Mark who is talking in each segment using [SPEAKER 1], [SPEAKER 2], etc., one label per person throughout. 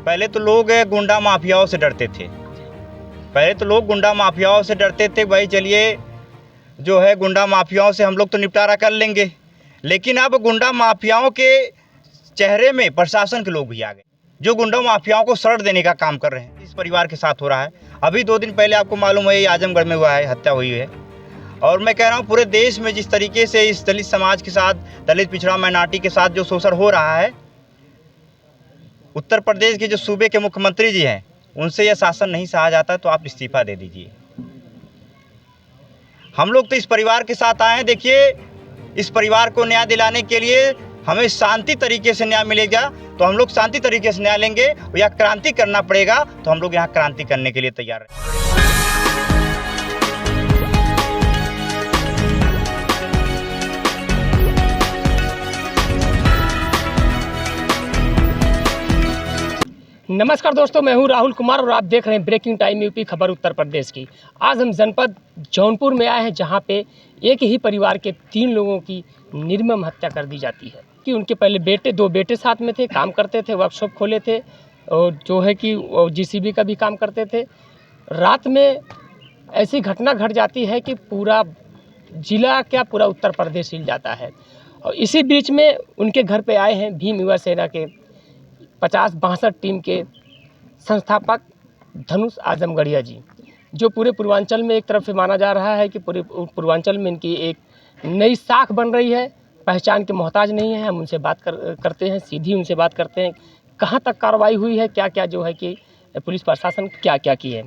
[SPEAKER 1] पहले तो लोग गुंडा माफियाओं से डरते थे। पहले तो लोग गुंडा माफियाओं से डरते थे, भाई चलिए जो है गुंडा माफियाओं से हम लोग तो निपटारा कर लेंगे। लेकिन अब गुंडा माफियाओं के चेहरे में प्रशासन के लोग भी आ गए, जो गुंडा माफियाओं को शरण देने का काम कर रहे हैं। इस परिवार के साथ हो रहा है। अभी 2 दिन पहले आपको मालूम है, ये आजमगढ़ में हुआ है, हत्या हुई है। और मैं कह रहा हूँ पूरे देश में जिस तरीके से इस दलित समाज के साथ, दलित पिछड़ा माइनॉरिटी के साथ जो शोषण हो रहा है, उत्तर प्रदेश के जो सूबे के मुख्यमंत्री जी हैं, उनसे यह शासन नहीं सहा जाता तो आप इस्तीफा दे दीजिए। हम लोग तो इस परिवार के साथ आए हैं। देखिए, इस परिवार को न्याय दिलाने के लिए हमें शांति तरीके से न्याय मिलेगा तो हम लोग शांति तरीके से न्याय लेंगे, या क्रांति करना पड़ेगा तो हम लोग यहाँ क्रांति करने के लिए तैयार हैं।
[SPEAKER 2] नमस्कार दोस्तों, मैं हूं राहुल कुमार और आप देख रहे हैं ब्रेकिंग टाइम यूपी खबर उत्तर प्रदेश की। आज हम जनपद जौनपुर में आए हैं, जहां पे एक ही परिवार के 3 लोगों की निर्मम हत्या कर दी जाती है। कि उनके पहले 2 बेटे साथ में थे, काम करते थे, वर्कशॉप खोले थे और जो है कि जीसीबी का भी काम करते थे। रात में ऐसी घटना घट जाती है कि पूरा जिला क्या पूरा उत्तर प्रदेश हिल जाता है। और इसी बीच में उनके घर पर आए हैं भीम युवा सेना के 50-62 टीम के संस्थापक धनुष आजमगढ़िया जी, जो पूरे पूर्वांचल में एक तरफ से माना जा रहा है कि पूरे पूर्वांचल में इनकी एक नई साख बन रही है। पहचान के मोहताज नहीं है। हम उनसे बात करते हैं, सीधी उनसे बात करते हैं, कहाँ तक कार्रवाई हुई है, क्या क्या जो है कि पुलिस प्रशासन क्या क्या की है।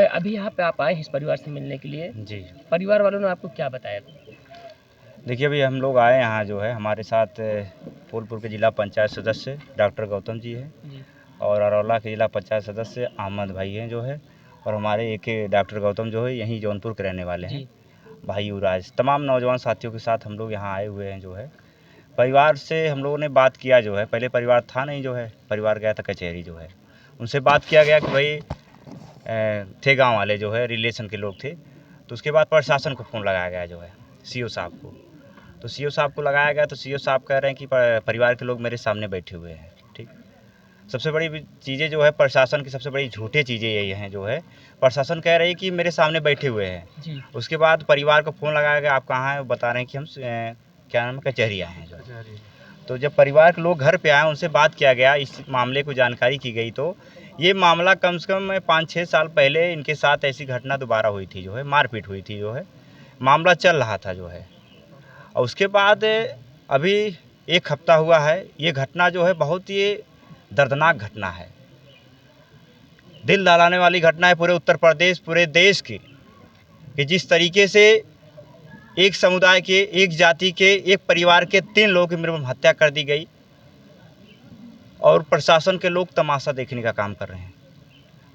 [SPEAKER 2] अभी यहाँ पे आप आए हैं इस परिवार से मिलने के लिए
[SPEAKER 1] जी।
[SPEAKER 2] परिवार वालों ने आपको क्या बताया?
[SPEAKER 1] देखिए, अभी हम लोग आए यहाँ, जो है हमारे साथ फूलपुर के जिला पंचायत सदस्य डॉक्टर गौतम जी हैं
[SPEAKER 2] जी।
[SPEAKER 1] और अरौला के जिला पंचायत सदस्य अहमद भाई हैं जो है, और हमारे एक डॉक्टर गौतम जो है यहीं जौनपुर के रहने वाले हैं, भाई युवराज। तमाम नौजवान साथियों के साथ हम लोग यहाँ आए हुए हैं। जो है परिवार से हम लोगों ने बात किया। जो है पहले परिवार था नहीं, जो है परिवार गया था कचहरी। जो है उनसे बात किया गया कि भाई थे गाँव वाले, जो है रिलेशन के लोग थे। तो उसके बाद प्रशासन को फ़ोन लगाया गया, जो है सीओ साहब को। तो सीओ साहब को लगाया गया तो सीओ साहब कह रहे हैं कि परिवार के लोग मेरे सामने बैठे हुए हैं। ठीक, सबसे बड़ी चीज़ें जो है प्रशासन की, सबसे बड़ी झूठी चीज़ें यही हैं। जो है प्रशासन कह रही है कि मेरे सामने बैठे हुए हैं जी। उसके बाद परिवार को फ़ोन लगाया गया, आप कहाँ हैं? बता रहे हैं कि हम क्या नाम है, कचहरी आए हैं। जो तो जब परिवार के लोग घर पे आए, उनसे बात किया गया, इस मामले को जानकारी की गई, तो ये मामला कम से कम 5-6 साल पहले इनके साथ ऐसी घटना दोबारा हुई थी। जो है मारपीट हुई थी। जो है मामला चल रहा था। जो है और उसके बाद अभी 1 हफ्ता हुआ है। ये घटना जो है बहुत ही दर्दनाक घटना है, दिल दहलाने वाली घटना है पूरे उत्तर प्रदेश, पूरे देश की, कि जिस तरीके से एक समुदाय के, एक जाति के, एक परिवार के 3 लोगों की निर्मम हत्या कर दी गई और प्रशासन के लोग तमाशा देखने का काम कर रहे हैं।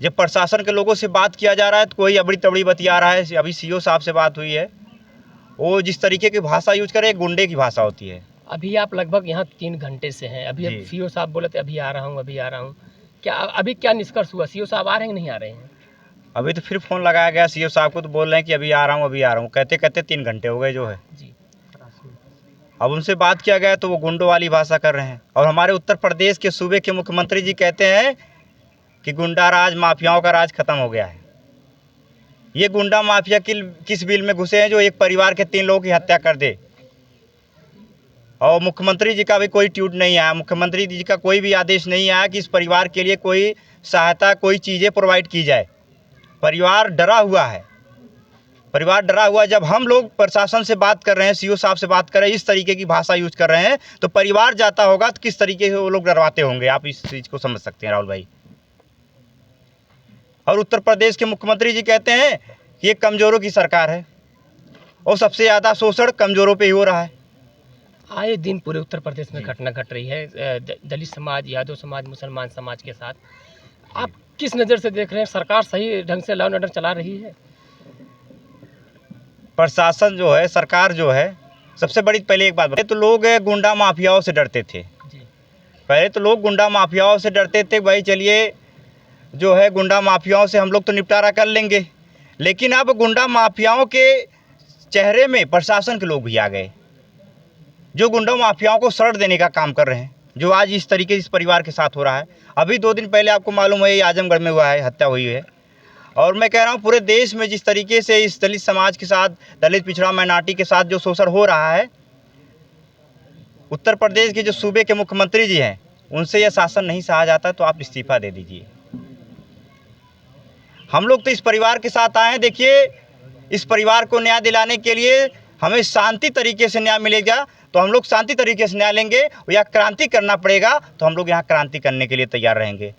[SPEAKER 1] जब प्रशासन के लोगों से बात किया जा रहा है तो कोई अबड़ी तबड़ी बतिया रहा है। अभी सीओ साहब से बात हुई है, वो जिस तरीके की भाषा यूज करे, गुंडे की भाषा होती है।
[SPEAKER 2] अभी आप लगभग यहाँ 3 घंटे से हैं। अभी सीओ साहब बोले थे अभी आ रहा हूँ, अभी आ रहा हूँ। अभी क्या निष्कर्ष हुआ? सीओ साहब आ रहे हैं कि नहीं आ रहे हैं?
[SPEAKER 1] अभी तो फिर फ़ोन लगाया गया सीओ साहब को, तो बोल रहे हैं कि अभी आ रहा हूँ, अभी आ रहा हूँ, कहते कहते 3 घंटे हो गए। जो है जी, अब उनसे बात किया गया तो वो गुंडों वाली भाषा कर रहे हैं। और हमारे उत्तर प्रदेश के सूबे के मुख्यमंत्री जी कहते हैं कि गुंडा राज, माफियाओं का राज खत्म हो गया है। ये गुंडा माफिया किस बिल में घुसे हैं जो एक परिवार के 3 लोगों की हत्या कर दे? और मुख्यमंत्री जी का भी कोई ट्वीट नहीं आया, मुख्यमंत्री जी का कोई भी आदेश नहीं आया कि इस परिवार के लिए कोई सहायता, कोई चीज़ें प्रोवाइड की जाए। परिवार डरा हुआ है, परिवार डरा हुआ है। जब हम लोग प्रशासन से बात कर रहे हैं, सीओ साहब से बात कर रहे हैं, इस तरीके की भाषा यूज कर रहे हैं, तो परिवार जाता होगा तो किस तरीके से वो लोग डरवाते होंगे, आप इस चीज़ को समझ सकते हैं राहुल भाई। और उत्तर प्रदेश के मुख्यमंत्री जी कहते हैं कि ये कमज़ोरों की सरकार है और सबसे ज़्यादा शोषण कमज़ोरों पे ही हो रहा है।
[SPEAKER 2] आए दिन पूरे उत्तर प्रदेश में घटना घट रही है दलित समाज, यादव समाज, मुसलमान समाज के साथ। आप किस नज़र से देख रहे हैं? सरकार सही ढंग से लॉ एंड ऑर्डर चला रही है?
[SPEAKER 1] प्रशासन जो है, सरकार जो है, सबसे बड़ी पहले एक बात बताए तो लोग गुंडा माफियाओं से डरते थे जी। पहले तो लोग गुंडा माफियाओं से डरते थे, भाई चलिए जो है गुंडा माफियाओं से हम लोग तो निपटारा कर लेंगे। लेकिन अब गुंडा माफियाओं के चेहरे में प्रशासन के लोग भी आ गए, जो गुंडा माफियाओं को शरण देने का काम कर रहे हैं। जो आज इस तरीके से इस परिवार के साथ हो रहा है। अभी 2 दिन पहले आपको मालूम है ये आजमगढ़ में हुआ है, हत्या हुई है। और मैं कह रहा हूँ पूरे देश में जिस तरीके से इस दलित समाज के साथ, दलित पिछड़ा माइनॉरिटी के साथ जो शोषण हो रहा है, उत्तर प्रदेश के जो सूबे के मुख्यमंत्री जी हैं उनसे यह शासन नहीं सहा जाता तो आप इस्तीफा दे दीजिए। हम लोग तो इस परिवार के साथ आए हैं। देखिए, इस परिवार को न्याय दिलाने के लिए हमें शांति तरीके से न्याय मिलेगा तो हम लोग शांति तरीके से न्याय लेंगे, या क्रांति करना पड़ेगा तो हम लोग यहाँ क्रांति करने के लिए तैयार रहेंगे।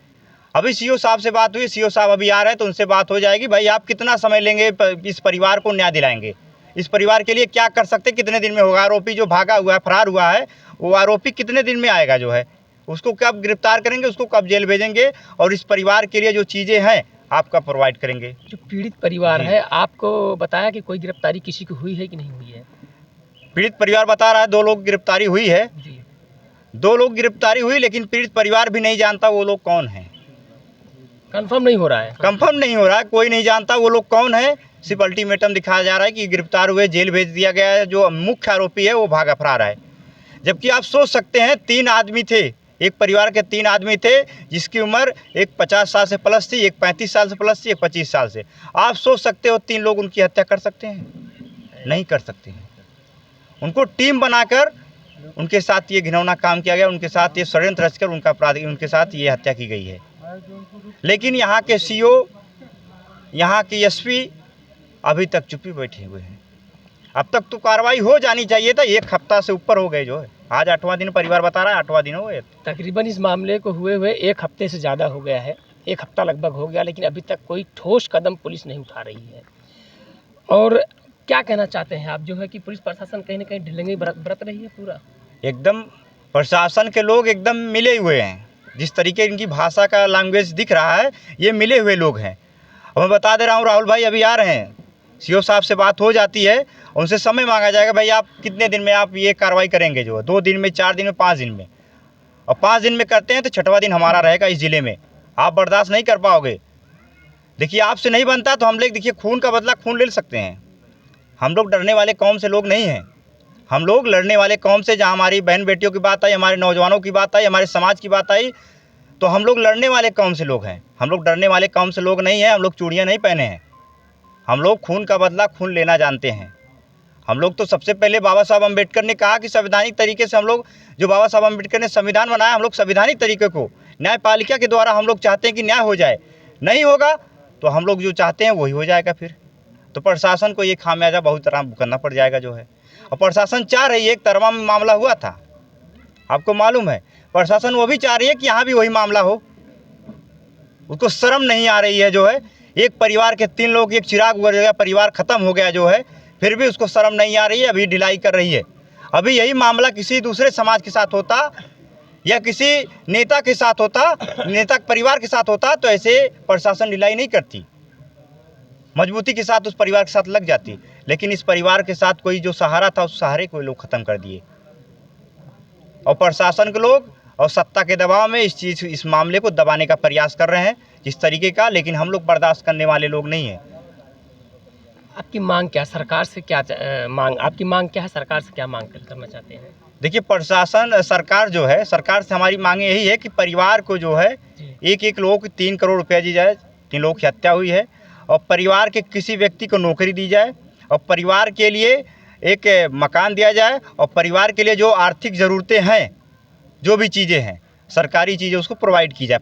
[SPEAKER 1] अभी सीओ साहब से बात हुई, सीओ साहब अभी आ रहे हैं तो उनसे बात हो जाएगी। भाई आप कितना समय लेंगे, इस परिवार को न्याय दिलाएंगे, इस परिवार के लिए क्या कर सकते, कितने दिन में होगा। आरोपी जो भागा हुआ है, फरार हुआ है, वो आरोपी कितने दिन में आएगा, जो है उसको कब गिरफ्तार करेंगे, उसको कब जेल भेजेंगे, और इस परिवार के लिए जो चीज़ें हैं आपका प्रोवाइड करेंगे।
[SPEAKER 2] जो पीड़ित परिवार
[SPEAKER 1] जी।
[SPEAKER 2] है, आपको बताया कि कोई गिरफ्तारी किसी की हुई है कि नहीं हुई है?
[SPEAKER 1] पीड़ित परिवार बता रहा है 2 लोग गिरफ्तारी हुई है,
[SPEAKER 2] जी।
[SPEAKER 1] 2 लोग गिरफ्तारी हुई, लेकिन पीड़ित परिवार भी नहीं जानता वो लोग कौन हैं।
[SPEAKER 2] कंफर्म नहीं हो रहा है।
[SPEAKER 1] कंफर्म नहीं हो रहा है, कोई नहीं जानता वो लोग कौन है। सिर्फ अल्टीमेटम दिखाया जा रहा है कि गिरफ्तार हुए, जेल भेज दिया गया है, जो मुख्य आरोपी है वो भागा फरार है। जबकि आप सोच सकते हैं 3 आदमी थे, एक परिवार के 3 आदमी थे, जिसकी उम्र एक 50 साल से प्लस थी, एक 35 साल से प्लस थी, एक 25 साल से। आप सोच सकते हो 3 लोग उनकी हत्या कर सकते हैं? नहीं कर सकते हैं। उनको टीम बनाकर उनके साथ ये घिनौना काम किया गया, उनके साथ ये षड्यंत्र रचकर उनका अपराध, उनके साथ ये हत्या की गई है। लेकिन यहाँ के सीओ, यहाँ के एसपी अभी तक चुप्पी बैठे हुए हैं। अब तक तो कार्रवाई हो जानी चाहिए था। 1 हफ्ता से ऊपर हो गए, जो है आज 8वां दिन परिवार बता रहा है, 8वां दिन हो गया।
[SPEAKER 2] तकरीबन इस मामले को हुए 1 हफ्ते से ज़्यादा हो गया है, 1 हफ्ता लगभग हो गया, लेकिन अभी तक कोई ठोस कदम पुलिस नहीं उठा रही है। और क्या कहना चाहते हैं आप, जो है कि पुलिस प्रशासन कहीं ना कहीं ढिलंगी बरत रही है पूरा?
[SPEAKER 1] एकदम प्रशासन के लोग एकदम मिले हुए हैं। जिस तरीके इनकी भाषा का लैंग्वेज दिख रहा है, ये मिले हुए लोग हैं। और मैं बता दे रहा हूँ, राहुल भाई अभी आ रहे हैं, सीओ साहब से बात हो जाती है, उनसे समय मांगा जाएगा, भाई आप कितने दिन में आप ये कार्रवाई करेंगे, जो है 2 दिन में, 4 दिन में, 5 दिन में। और 5 दिन में करते हैं तो 6वां दिन हमारा रहेगा इस ज़िले में। आप बर्दाश्त नहीं कर पाओगे। देखिए, आपसे नहीं बनता तो हम लोग, देखिए, खून का बदला खून ले सकते हैं। हम लोग डरने वाले कौम से लोग नहीं हैं। हम लोग लड़ने वाले कौम से, जहाँ हमारी बहन बेटियों की बात आई, हमारे नौजवानों की बात आई, हमारे समाज की बात आई, तो हम लोग लड़ने वाले कौम से लोग हैं। हम लोग डरने वाले कौम से लोग नहीं हैं। हम लोग चूड़ियाँ नहीं पहने हैं। हम लोग खून का बदला खून लेना जानते हैं। हम लोग तो सबसे पहले बाबा साहब अम्बेडकर ने कहा कि संवैधानिक तरीके से हम लोग, जो बाबा साहब अम्बेडकर ने संविधान बनाया, हम लोग संवैधानिक तरीके को, न्यायपालिका के द्वारा हम लोग चाहते हैं कि न्याय हो जाए। नहीं होगा तो हम लोग जो चाहते हैं वही हो जाएगा। फिर तो प्रशासन को ये खामियाजा बहुत तरह भुगतना पड़ जाएगा, जो है। और प्रशासन चाह रही है, एक तरवा में मामला हुआ था, आपको मालूम है, प्रशासन वो भी चाह रही है कि यहाँ भी वही मामला हो। उसको शर्म नहीं आ रही है, जो है। एक परिवार के 3 लोग, एक चिराग उड़ गया, परिवार ख़त्म हो गया, जो है, फिर भी उसको शर्म नहीं आ रही है, अभी ढिलाई कर रही है। अभी यही मामला किसी दूसरे समाज के साथ होता या किसी नेता के साथ होता, नेता परिवार के साथ होता, तो ऐसे प्रशासन ढिलाई नहीं करती, मजबूती के साथ उस परिवार के साथ लग जाती। लेकिन इस परिवार के साथ कोई जो सहारा था, उस सहारे को लोग ख़त्म कर दिए। और प्रशासन के लोग और सत्ता के दबाव में इस मामले को दबाने का प्रयास कर रहे हैं जिस तरीके का, लेकिन हम लोग बर्दाश्त करने वाले लोग नहीं हैं।
[SPEAKER 2] आपकी मांग क्या, सरकार से क्या आपकी मांग क्या है, सरकार से क्या मांग करना चाहते हैं?
[SPEAKER 1] देखिए, प्रशासन, सरकार जो है, सरकार से हमारी मांगे यही है कि परिवार को, जो है, एक लोगों को 3 करोड़ रुपया दी जाए। 3 लोगों की हत्या हुई है, और परिवार के किसी व्यक्ति को नौकरी दी जाए, और परिवार के लिए एक मकान दिया जाए, और परिवार के लिए जो आर्थिक ज़रूरतें हैं, जो भी चीज़ें हैं, सरकारी चीज़ें, उसको प्रोवाइड की जाए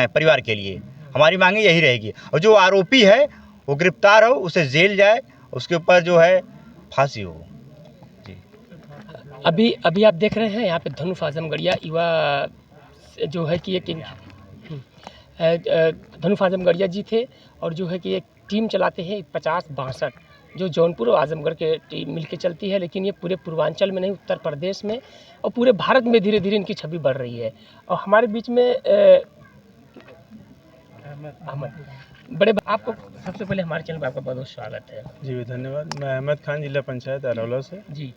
[SPEAKER 1] परिवार के लिए। हमारी मांगे यही रहेगी। और जो आरोपी है वो गिरफ्तार हो, उसे जेल जाए, उसके ऊपर जो है फांसी हो। जी।
[SPEAKER 2] अभी आप देख रहे हैं यहाँ पे धनुष आजमगढ़िया युवा जो है कि एक धनुष आजमगढ़िया जी थे, और जो है कि एक टीम चलाते हैं 50-62, जो जौनपुर और आजमगढ़ के टीम मिलके चलती है। लेकिन ये पूरे पूर्वांचल में नहीं, उत्तर प्रदेश में और पूरे भारत में धीरे धीरे इनकी छवि बढ़ रही है। और हमारे बीच में अहमद, बड़े आपको सबसे पहले हमारे चैनल पर आपका बहुत बहुत स्वागत है।
[SPEAKER 3] जी धन्यवाद। मैं अहमद खान, जिला पंचायत अरौला से
[SPEAKER 2] जी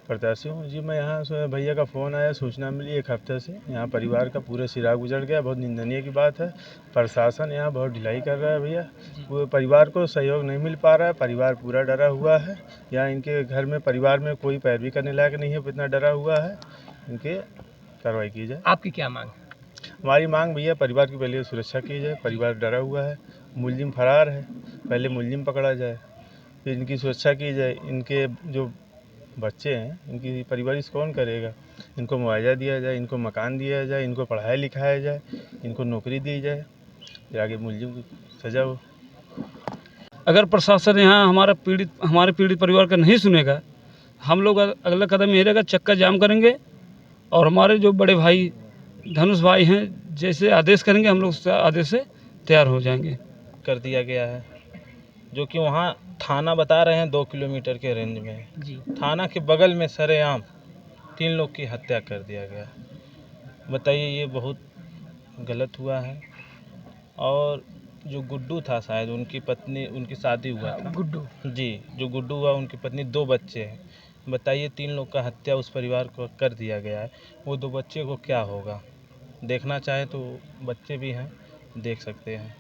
[SPEAKER 3] प्रत्याशी हूँ। जी, मैं यहाँ भैया का फ़ोन आया, सूचना मिली 1 हफ्ते से यहाँ परिवार का पूरा सिराग उजड़ गया। बहुत निंदनीय की बात है। प्रशासन यहाँ बहुत ढिलाई कर रहा है भैया। वो परिवार को सहयोग नहीं मिल पा रहा है। परिवार पूरा डरा हुआ है। यहाँ इनके घर में, परिवार में कोई पैरवी करने लायक नहीं है, इतना डरा हुआ है। इनके कार्रवाई की जाए।
[SPEAKER 2] आपकी क्या मांग है?
[SPEAKER 3] हमारी मांग भैया परिवार की पहले सुरक्षा की जाए, परिवार डरा हुआ है, मुलजिम फरार है, पहले मुलजिम पकड़ा जाए, फिर इनकी सुरक्षा की जाए। इनके जो बच्चे हैं इनकी परवरिश कौन करेगा? इनको मुआवजा दिया जाए, इनको मकान दिया जाए, इनको पढ़ाया लिखाया जाए, इनको नौकरी दी जाए, फिर आगे मुलजिम की सज़ा हो।
[SPEAKER 4] अगर प्रशासन यहाँ हमारे पीड़ित परिवार का नहीं सुनेगा, हम लोग अगला कदम ये रहेगा, चक्का जाम करेंगे और हमारे जो बड़े भाई धनुष भाई हैं जैसे आदेश करेंगे हम लोग उस आदेश से तैयार हो जाएंगे।
[SPEAKER 5] कर दिया गया है, जो कि वहाँ थाना बता रहे हैं 2 किलोमीटर के रेंज में,
[SPEAKER 2] जी
[SPEAKER 5] थाना के बगल में सरेआम 3 लोग की हत्या कर दिया गया। बताइए, ये बहुत गलत हुआ है। और जो गुड्डू था, शायद उनकी पत्नी, उनकी शादी हुआ था,
[SPEAKER 2] गुड्डू
[SPEAKER 5] जी, जो गुड्डू हुआ उनकी पत्नी, 2 बच्चे हैं। बताइए, 3 लोग का हत्या उस परिवार को कर दिया गया है, वो 2 बच्चे को क्या होगा? देखना चाहे तो बच्चे भी हैं, देख सकते हैं।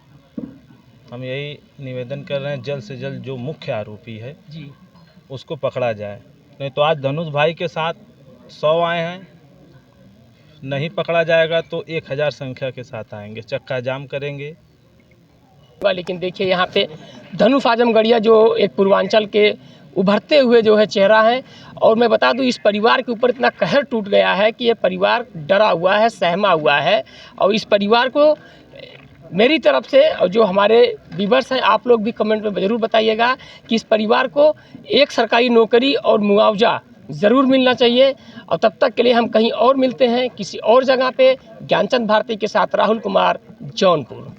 [SPEAKER 5] हम यही निवेदन कर रहे हैं, जल्द से जल्द जो मुख्य आरोपी है
[SPEAKER 2] जी
[SPEAKER 5] उसको पकड़ा जाए, नहीं तो आज धनुष भाई के साथ 100 आए हैं, नहीं पकड़ा जाएगा तो 1000 संख्या के साथ आएंगे, चक्का जाम करेंगे।
[SPEAKER 2] लेकिन देखिए यहाँ पे धनुष आजमगढ़िया जो एक पूर्वांचल के उभरते हुए जो है चेहरा है, और मैं बता दूं इस परिवार के ऊपर इतना कहर टूट गया है कि ये परिवार डरा हुआ है, सहमा हुआ है। और इस परिवार को मेरी तरफ से, और जो हमारे व्यूअर्स हैं, आप लोग भी कमेंट में ज़रूर बताइएगा कि इस परिवार को एक सरकारी नौकरी और मुआवजा ज़रूर मिलना चाहिए। और तब तक के लिए हम कहीं और मिलते हैं किसी और जगह पे। ज्ञानचंद भारती के साथ राहुल कुमार, जौनपुर।